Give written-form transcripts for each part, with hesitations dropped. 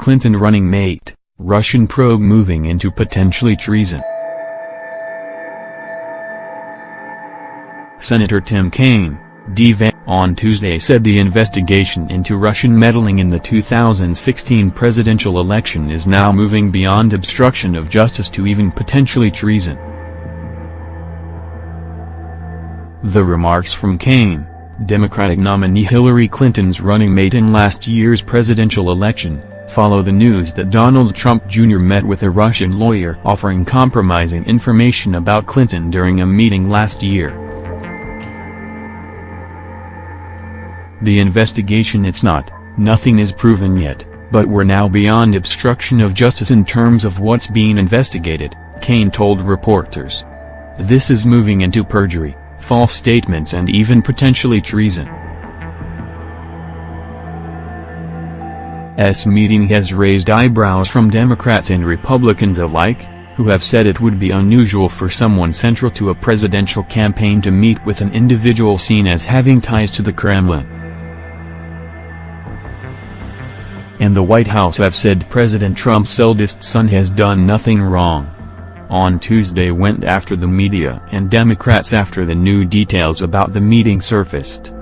Clinton running mate, Russian probe moving into potentially treason. Senator Tim Kaine, D.V., on Tuesday said the investigation into Russian meddling in the 2016 presidential election is now moving beyond obstruction of justice to even potentially treason. The remarks from Kaine, Democratic nominee Hillary Clinton's running mate in last year's presidential election, follow the news that Donald Trump Jr. met with a Russian lawyer offering compromising information about Clinton during a meeting last year. The investigation nothing is proven yet, but we're now beyond obstruction of justice in terms of what's being investigated, Kaine told reporters. This is moving into perjury, false statements and even potentially treason. S meeting has raised eyebrows from Democrats and Republicans alike, who have said it would be unusual for someone central to a presidential campaign to meet with an individual seen as having ties to the Kremlin. And the White House have said President Trump's eldest son has done nothing wrong. On Tuesday went after the media and Democrats after the new details about the meeting surfaced.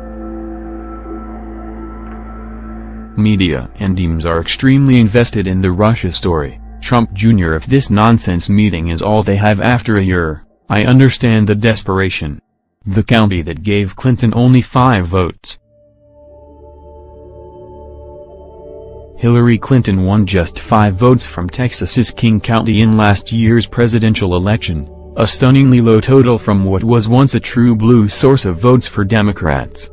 Media and Dems are extremely invested in the Russia story. Trump Jr. If this nonsense meeting is all they have after a year, I understand the desperation. The county that gave Clinton only 5 votes. Hillary Clinton won just 5 votes from Texas's King County in last year's presidential election, a stunningly low total from what was once a true blue source of votes for Democrats.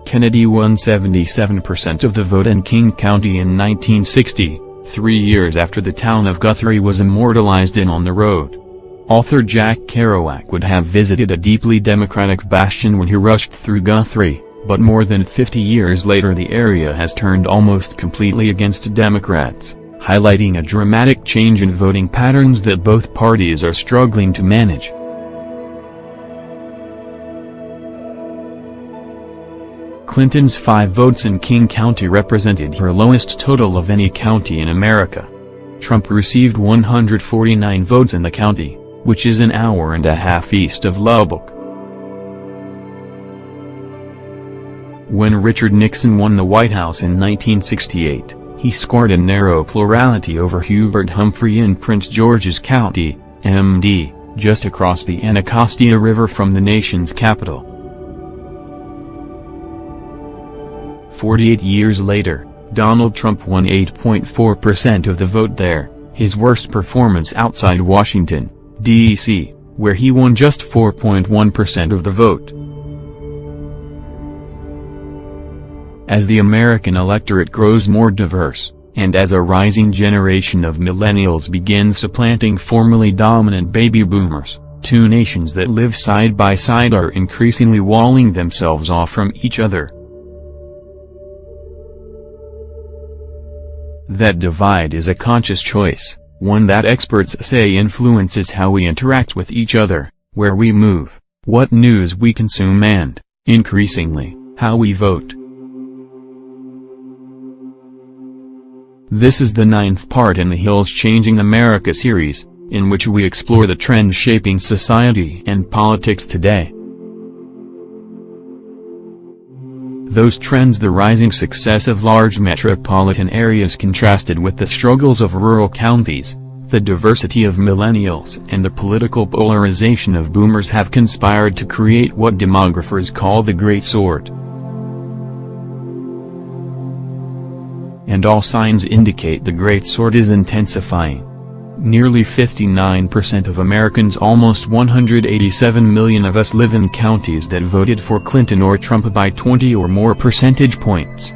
Kennedy won 77% of the vote in King County in 1960, 3 years after the town of Guthrie was immortalized in On the Road. Author Jack Kerouac would have visited a deeply Democratic bastion when he rushed through Guthrie. But more than 50 years later the area has turned almost completely against Democrats, highlighting a dramatic change in voting patterns that both parties are struggling to manage. Clinton's 5 votes in King County represented her lowest total of any county in America. Trump received 149 votes in the county, which is an hour and a half east of Lubbock. When Richard Nixon won the White House in 1968, he scored a narrow plurality over Hubert Humphrey in Prince George's County, MD, just across the Anacostia River from the nation's capital. 48 years later, Donald Trump won 8.4% of the vote there, his worst performance outside Washington, D.C., where he won just 4.1% of the vote. As the American electorate grows more diverse, and as a rising generation of millennials begins supplanting formerly dominant baby boomers, 2 nations that live side by side are increasingly walling themselves off from each other. That divide is a conscious choice, one that experts say influences how we interact with each other, where we move, what news we consume and, increasingly, how we vote. This is the 9th part in the Hills Changing America series, in which we explore the trends shaping society and politics today. Those trends: the rising success of large metropolitan areas contrasted with the struggles of rural counties, the diversity of millennials and the political polarization of boomers have conspired to create what demographers call the Great Sort. And all signs indicate the Great Sort is intensifying. Nearly 59% of Americans, almost 187 million of us, live in counties that voted for Clinton or Trump by 20 or more percentage points.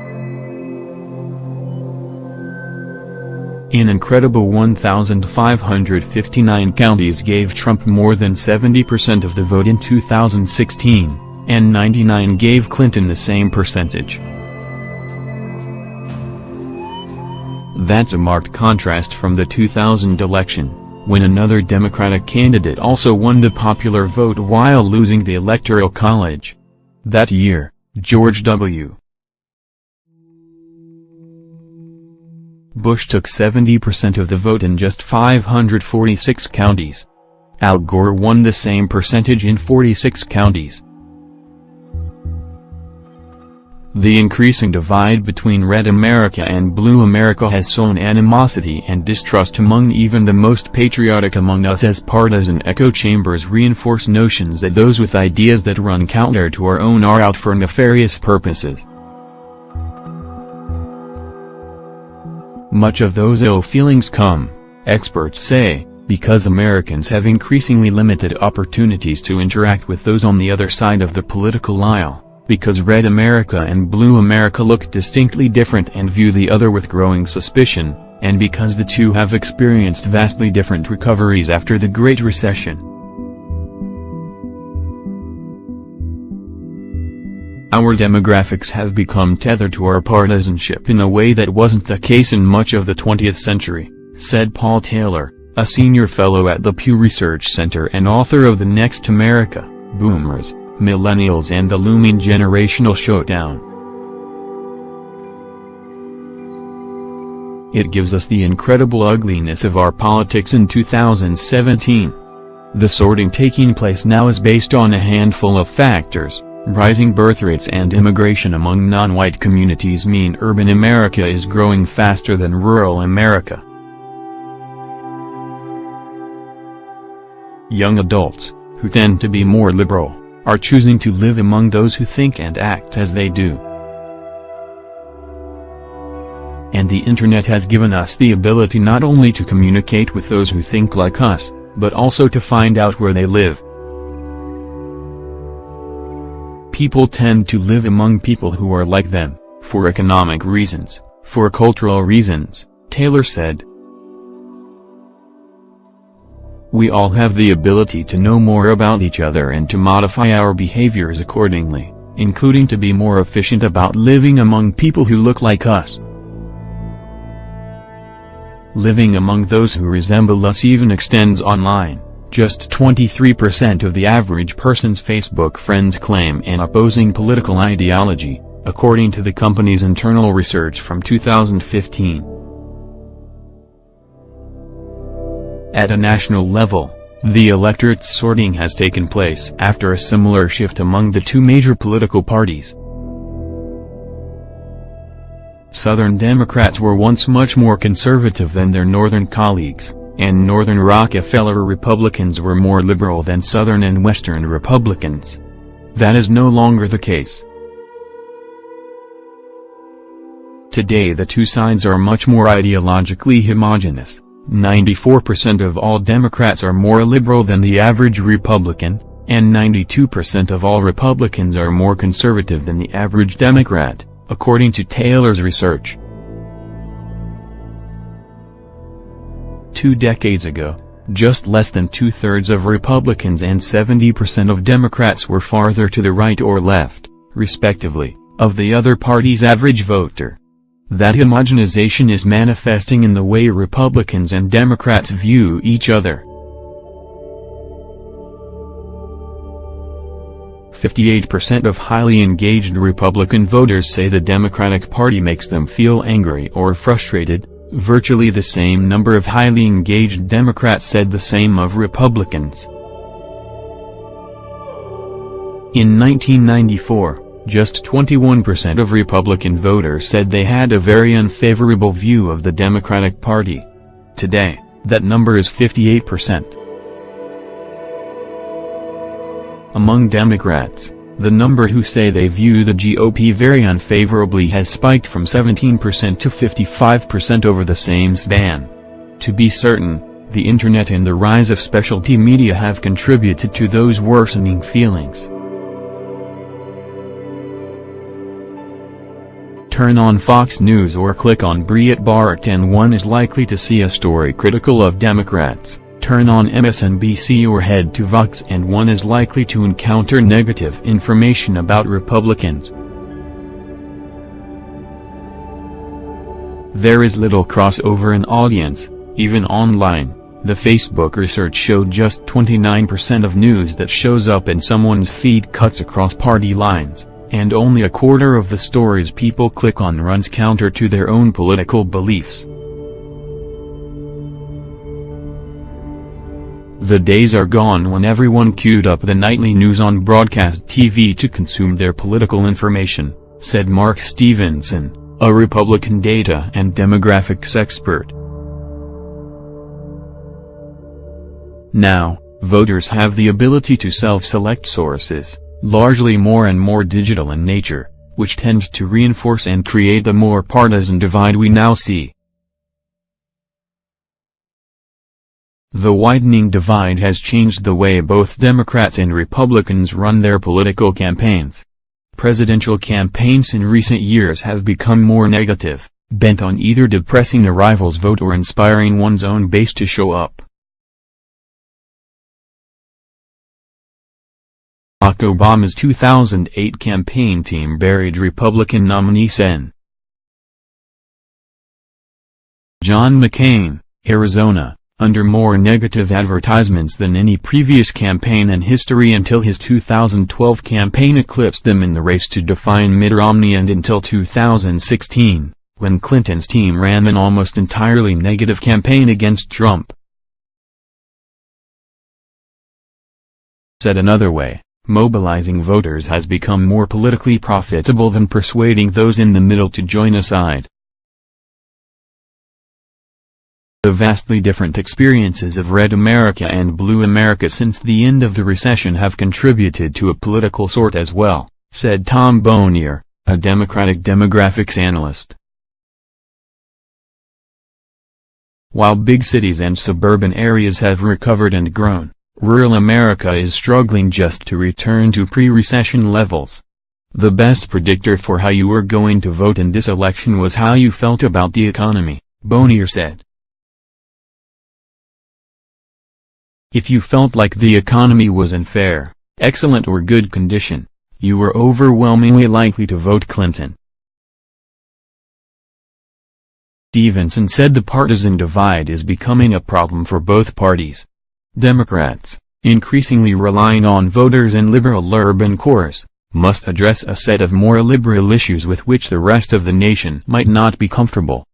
An incredible 1,559 counties gave Trump more than 70% of the vote in 2016, and 99 gave Clinton the same percentage. That's a marked contrast from the 2000 election, when another Democratic candidate also won the popular vote while losing the Electoral College. That year, George W. Bush took 70% of the vote in just 546 counties. Al Gore won the same percentage in 46 counties. The increasing divide between Red America and Blue America has sown animosity and distrust among even the most patriotic among us, as partisan echo chambers reinforce notions that those with ideas that run counter to our own are out for nefarious purposes. Much of those ill feelings come, experts say, because Americans have increasingly limited opportunities to interact with those on the other side of the political aisle, because Red America and Blue America look distinctly different and view the other with growing suspicion, and because the two have experienced vastly different recoveries after the Great Recession. Our demographics have become tethered to our partisanship in a way that wasn't the case in much of the 20th century, said Paul Taylor, a senior fellow at the Pew Research Center and author of The Next America, Boomers, Millennials and the Looming Generational Showdown. It gives us the incredible ugliness of our politics in 2017. The sorting taking place now is based on a handful of factors. Rising birth rates and immigration among non-white communities mean urban America is growing faster than rural America. Young adults, who tend to be more liberal, are choosing to live among those who think and act as they do. And the internet has given us the ability not only to communicate with those who think like us, but also to find out where they live. People tend to live among people who are like them, for economic reasons, for cultural reasons, Taylor said. We all have the ability to know more about each other and to modify our behaviors accordingly, including to be more efficient about living among people who look like us. Living among those who resemble us even extends online. Just 23% of the average person's Facebook friends claim an opposing political ideology, according to the company's internal research from 2015. At a national level, the electorate sorting has taken place after a similar shift among the two major political parties. Southern Democrats were once much more conservative than their Northern colleagues, and Northern Rockefeller Republicans were more liberal than Southern and Western Republicans. That is no longer the case. Today the two sides are much more ideologically homogeneous. 94% of all Democrats are more liberal than the average Republican, and 92% of all Republicans are more conservative than the average Democrat, according to Taylor's research. 2 decades ago, just less than 2/3 of Republicans and 70% of Democrats were farther to the right or left, respectively, of the other party's average voter. That homogenization is manifesting in the way Republicans and Democrats view each other. 58% of highly engaged Republican voters say the Democratic Party makes them feel angry or frustrated. Virtually the same number of highly engaged Democrats said the same of Republicans. In 1994, just 21% of Republican voters said they had a very unfavorable view of the Democratic Party. Today, that number is 58%. Among Democrats, the number who say they view the GOP very unfavorably has spiked from 17% to 55% over the same span. To be certain, the internet and the rise of specialty media have contributed to those worsening feelings. Turn on Fox News or click on Breitbart and one is likely to see a story critical of Democrats. Turn on MSNBC or head to Vox and one is likely to encounter negative information about Republicans. There is little crossover in audience, even online. The Facebook research showed just 29% of news that shows up in someone's feed cuts across party lines, and only a quarter of the stories people click on runs counter to their own political beliefs. The days are gone when everyone queued up the nightly news on broadcast TV to consume their political information, said Mark Stevenson, a Republican data and demographics expert. Now, voters have the ability to self-select sources, largely more and more digital in nature, which tend to reinforce and create the more partisan divide we now see. The widening divide has changed the way both Democrats and Republicans run their political campaigns. Presidential campaigns in recent years have become more negative, bent on either depressing a rival's vote or inspiring one's own base to show up. Barack Obama's 2008 campaign team buried Republican nominee Sen. John McCain, Arizona, under more negative advertisements than any previous campaign in history until his 2012 campaign eclipsed them in the race to define Mitt Romney, and until 2016, when Clinton's team ran an almost entirely negative campaign against Trump. Said another way, mobilizing voters has become more politically profitable than persuading those in the middle to join a side. The vastly different experiences of Red America and Blue America since the end of the recession have contributed to a political sort as well, said Tom Bonnier, a Democratic demographics analyst. While big cities and suburban areas have recovered and grown, rural America is struggling just to return to pre-recession levels. The best predictor for how you were going to vote in this election was how you felt about the economy, Bonnier said. If you felt like the economy was in fair, excellent or good condition, you were overwhelmingly likely to vote Clinton. Stevenson said the partisan divide is becoming a problem for both parties. Democrats, increasingly relying on voters in liberal urban cores, must address a set of more liberal issues with which the rest of the nation might not be comfortable.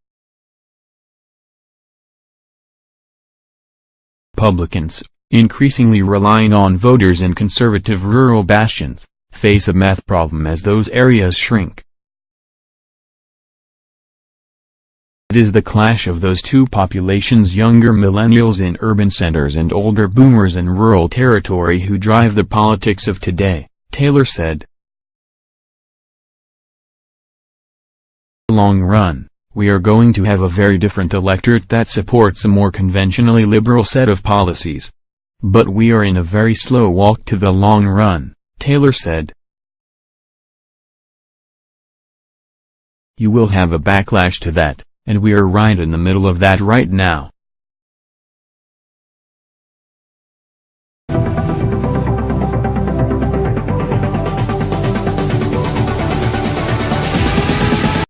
Republicans, increasingly relying on voters in conservative rural bastions, face a math problem as those areas shrink. It is the clash of those two populations, younger millennials in urban centers and older boomers in rural territory, who drive the politics of today, Taylor said. In the long run, we are going to have a very different electorate that supports a more conventionally liberal set of policies. But we are in a very slow walk to the long run, Taylor said. You will have a backlash to that, and we are right in the middle of that right now.